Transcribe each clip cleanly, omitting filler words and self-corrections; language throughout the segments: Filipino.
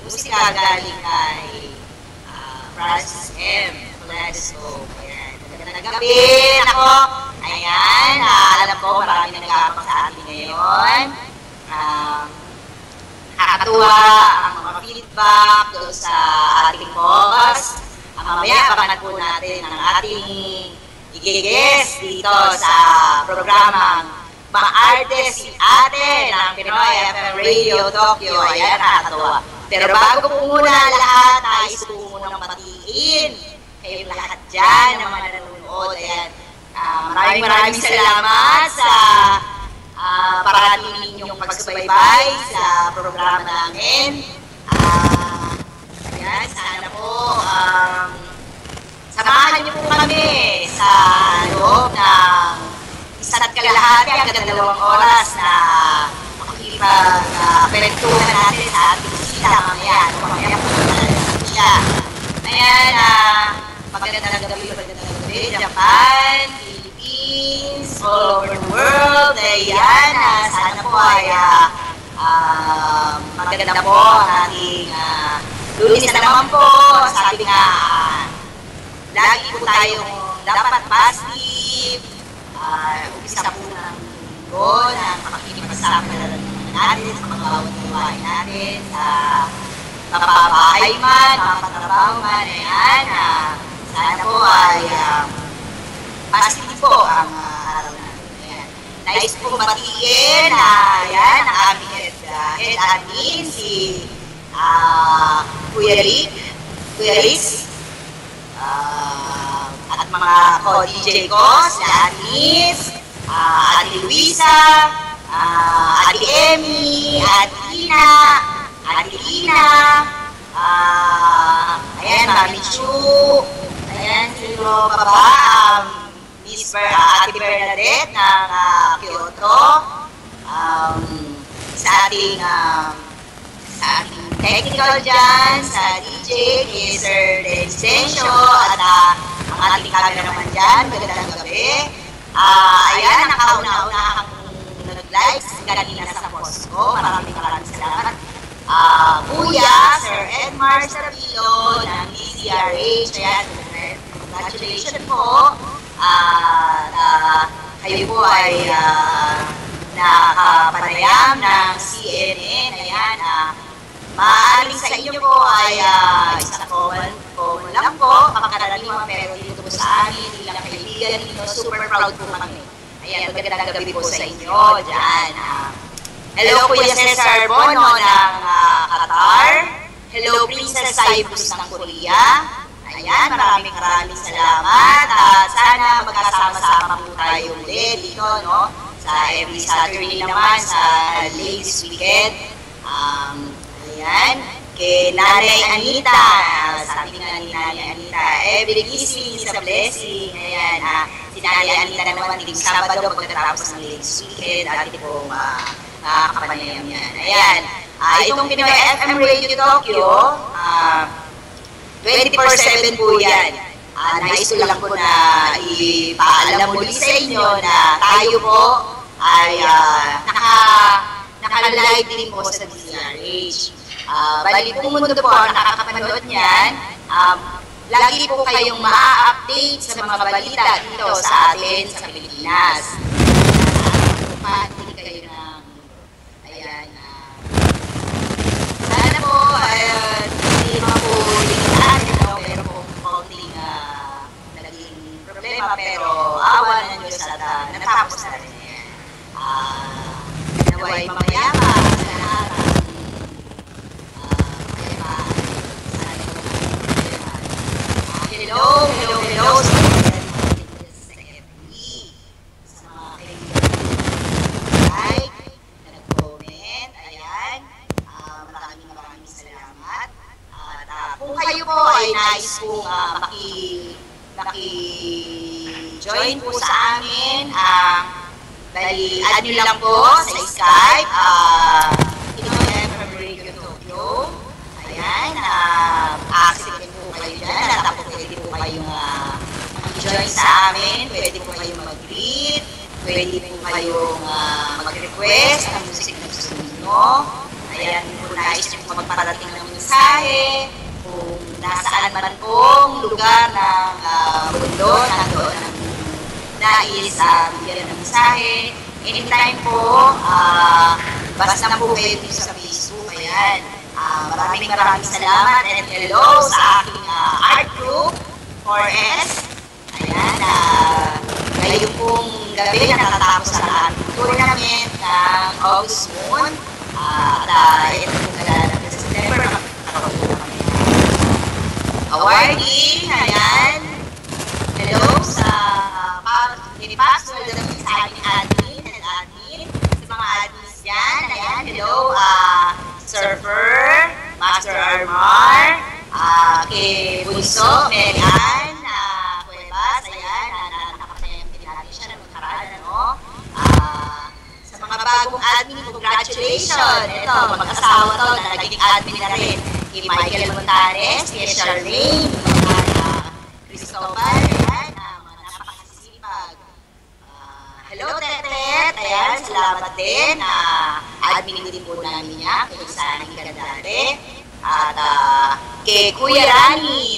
musika galing kay Francis M. Coleso. Ayan, magandang gabi. Ako, ayan, alam ko marami nag-aabang sa atin ngayon. Nakakatuwa ang mga feedback doon sa ating boss. Mamaya, abangan po natin ang ating i-guest dito sa programang Maarte si Ate ng Pinoy FM Radio Tokyo. Ayan, nakakatuwa. Pero bago po muna lahat, nais po munang batiin kayong lahat dyan na mga nanonood. Ayan, maraming salamat sa parati ninyong pagsubaybay sa programa namin. Ayan, sana po samahan niyo po kami sa loob ng isa't kalahati hanggang 2 oras na makikipag-kwentuhan natin sa ating sila mamaya. Mamaya po siya. Ayan, magandang gabi, Japan, Philippines, all over the world. Ayan, sana po ay maganda po ang ating lunis na naman po. Sabi nga, lagi po tayong dapat positive. Umpisa po ng linggo na makikipag-sama natin sa mga bawat gawain natin, sa kapabahay man, kapatrabaho man, ayan, sana po ay positive po ang araw natin. Ayan. Nais po batiin na ayan, ang aming head admin, si Kuya Riz, at mga co-DJ ko, si Anis, Ate Luisa, Ate Emmy, Ate Ina, ayan, Mami Chu, ayan, sino pa ba, Miss Ate Bernadette ng Kyoto, sa ating technical dyan, sa DJ, ni Sir Densensyo, at ang ating camera naman dyan, magandang gabi. Ayan, nakauna-una akong nag-live kanina sa post ko. Maraming salamat. Kuya, Sir Edmar Sarapilo ng DCRH. Ayan, congratulations po. Kayo po ay nakapanayam ng CNN. Ayan, maaaring sa inyo po ay isang common lang po, makakaraniwan, pero dito po sa amin, bilang kaibigan dito, super proud po kami. Ayan, magandang gabi po sa inyo dyan. Hello, Kuya Cesar Bono ng Qatar. Hello, Princess Cyprus ng Korea. Ayan, maraming salamat. Sana magkasama-sama po tayo ulit dito, no? Sa every Saturday naman, sa Ladies Weekend. Ayan, kay Nanay Anita, sabi nga ni Nanay Anita, every kissing is a blessing. Ayan, si Nanay Anita naman, ting Sabado pagkatapos ng Ladies Weekend, dati pong kapanayam yan. Ayan, itong Pinoy FM Radio Tokyo, 24/7 po yan. Nais ko lang po na ipaalam muli sa inyo na tayo po ay naka-live din po sa DCRH. Bali po mundo po ang nakakapanood niyan. Lagi po kayong ma-update sa mga balita dito sa atin sa Pilipinas. Pati kayo ng ayan. Sana po hindi mga po likitaan ito, pero po konting naging problema, pero awa ng Diyos at natapos na rin yan. Naway mamayama sa lahat. Hello sa mga kaibigan na nag-comment. Ayan, maraming salamat. At kung kayo po ay nais pong maki-join po sa amin, dali add nyo lang po sa Skype, Pinoy FM Radio Tokyo. Ayan, accept po kayo dyan, at po pwede po kayong mag-join sa amin, pwede po kayong mag-greet, pwede po kayong mag-request ng music na gusto nyo. Ayan, kung nais niyo magparating ng mensahe, kung nasaan man pong lugar ng mundo, nandoon ang nais bigyan ng mensahe, anytime po, basta na po kayo dito sa Facebook. Ayan, maraming salamat and hello sa aking art group, 4S. Ayan, ngayon pong gabi natatapos ang ating tournament ng August Moon. At ito pong nalalapit sa September, magkakaroon na kami awarding. Ayan, hello sa Pastor David, sa ating admin and admin, sa mga admins dyan. Ayan, hello, Surfer, Master Armar, kay Bunso, Mary Ann, Cuevas, ayan, nakapayampi natin siya na magkaraan, ano. Sa mga bagong admin, congratulations! Ito, mag-asawa to, na naging admin na rin. Kay Michael Montanes, kay Charlene, Cristobal, ayan, mga napakasipag. Hello, Tetet, ayan, salamat din. Admin din po namin niya, kay Sanang Gandare. At kay Kuya Rani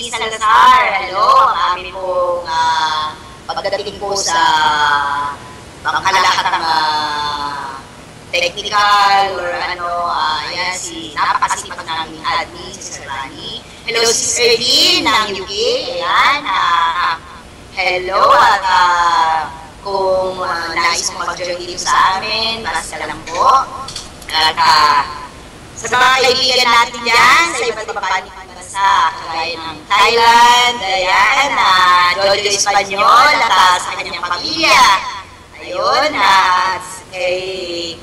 Salazar, hello, ang amin pong pagdating po sa pangkalahatang technical or ano, yan, si napakasipag namin admin, si Sir Rani. Hello, si Erlene ng UK, ayan, hello, at kung nais mo mag-join dito sa amin, basta lang po. At sa mga kaibigan natin dyan, sa iba't ibang bansa, kagaya ng Thailand, ayan, Jojo Espanyol, at sa kanyang pamilya. Ayun, at kay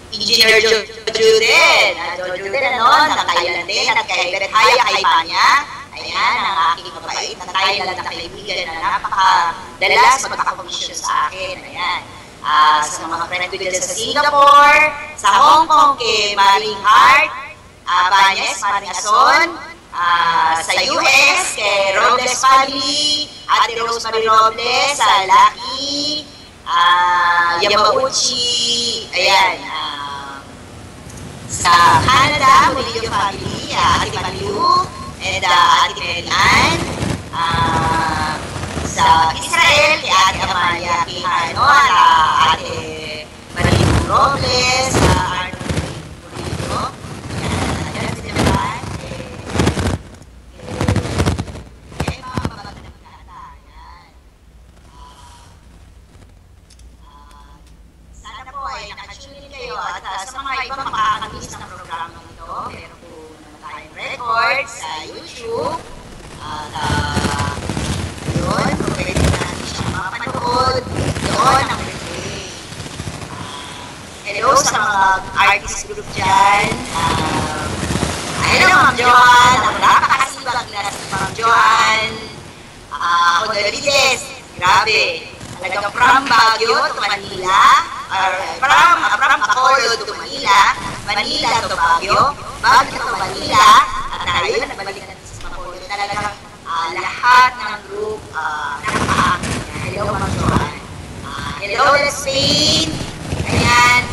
Engineer Jojo din, ano, ng Thailand din, at kay Berhaya Kaipanya. Ayan, ang aking mabait na Thailand na kaibigan na napakadalas magpakakomisyon sa akin. Ayan. Sa mga friend ko dyan sa Singapore, sa Hong Kong, kay Maring Hart, Banyes, Maring Ason, sa US, kay Robles Family, Ate Rosemary Robles, sa Lucky, Yamauchi, ayan, sa Canada, Murillo Family, Ate Maliu, and Ate Mary Ann, sa Israel, kay Ate Amalia, kay Ate Marilu Robles, Arnold Murillo, ayan, si Japan, kay mga babagang nagkata, ayan. Sana po ay nakatune kayo at sa mga ibang makakamiss ng programa nito, meron po naman tayong records sa YouTube. At yun, pwede natin siya mapanood doon ang replay. Hello sa mga artist group dyan. Hello, Ma'am Joan. Ang napakasibag na si Ma'am Joan. Honorides, grabe. Talagang from Baguio to Manila, or from Bacolod to Manila, Manila to Baguio, Baguio to Manila, at tayo nabalik natin sa Bacolod. Talagang lahat ng group nakaka-amin. Hello, Ma'am Joan. Hello, Spain. Ayan,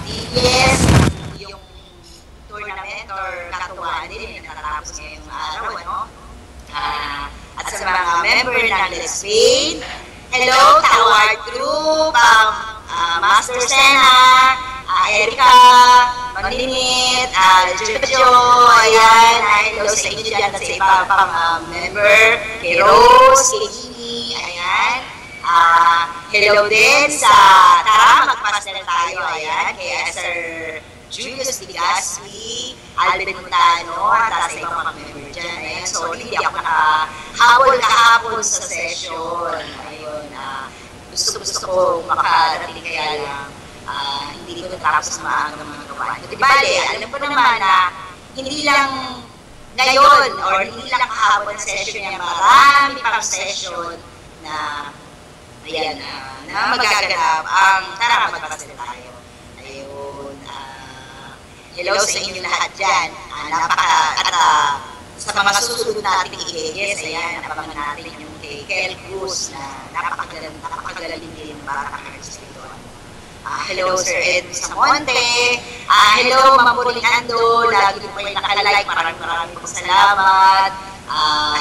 DBS, yung tournament or katuwaan din, natatapos ngayong araw, ano? At sa mga member ng Spain, hello, Taward Group, Master Sena, Erika, Maninit, Jojo, ayan, hello sa inyo dyan at sa iba pang member, kay Rose, kay Jimmy, ayan, hello din sa, tara, magpasal tayo, ayan, kay Sir Julius Digaspi, Alvin Montano, at sa ibang mga member dyan, ayan, so hindi ako nakahabol kahapon sa session, ayun, gusto ko makarating kaya lang, hindi ko natapos maaga mga gawain. Di bale, alam ko naman na hindi lang ngayon or hindi lang kahapon session niya, marami pang session na ayan, na magaganap ang tara magpasal tayo. Ayun, hello sa inyo lahat dyan. Sa mga susunod natin i-guess, ayan, napaman natin yung kay Kel Cruz na napakagaling din para artist ito. Hello, Sir Ed Samonte. Hello, Ma'am Ando. Lagi po kayo nakalike. Maraming po salamat.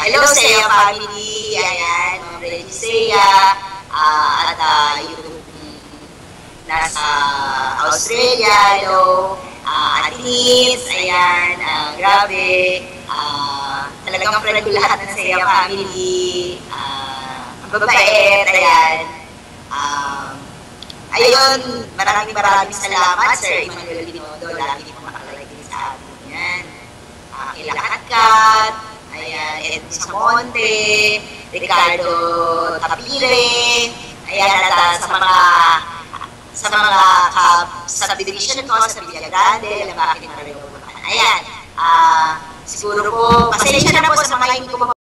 Hello, Seya family. Ayan, Ma'am Reggie Seya. At yung nasa Australia. Hello. Atinis. Ayan, grabe. Talagang friend ko lahat ng Seya family. Ang babait. Ayan. Ayun, maraming salamat, Sir Emmanuel Binondo. Lagi po nakalagay sa atin yan. Ilakatkat, ayan, Edwin Samonte, Ricardo Tapire, ayan, at sa mga subdivision ko, sa Villa Grande, alam bakit na rin po. Ayan, siguro po, pasensya na po sa mga hindi ko